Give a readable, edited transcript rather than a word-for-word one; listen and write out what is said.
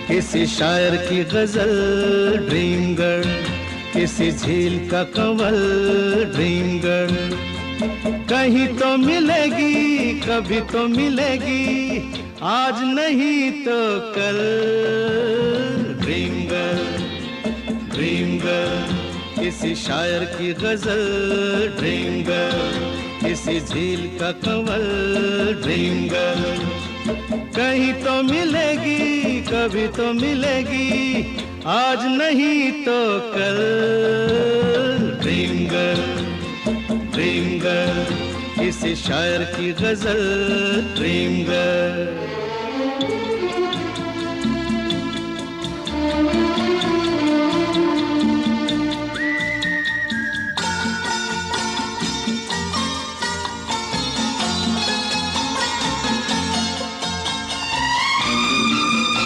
किसी शायर की गजल ड्रीम गर्ल, किसी झील का कंवल ड्रीम गर्ल। कहीं तो मिलेगी, कभी तो मिलेगी, आज नहीं तो कल। ड्रीम गर्ल, ड्रीम गर्ल, किसी शायर की गजल ड्रीम गर्ल, किसी झील का कंवल ड्रीम गर्ल। कहीं तो मिलेगी, कभी तो मिलेगी, आज नहीं तो कल। ड्रीम गर्ल, ड्रीम गर्ल, किसी शायर की गजल ड्रीम गर्ल।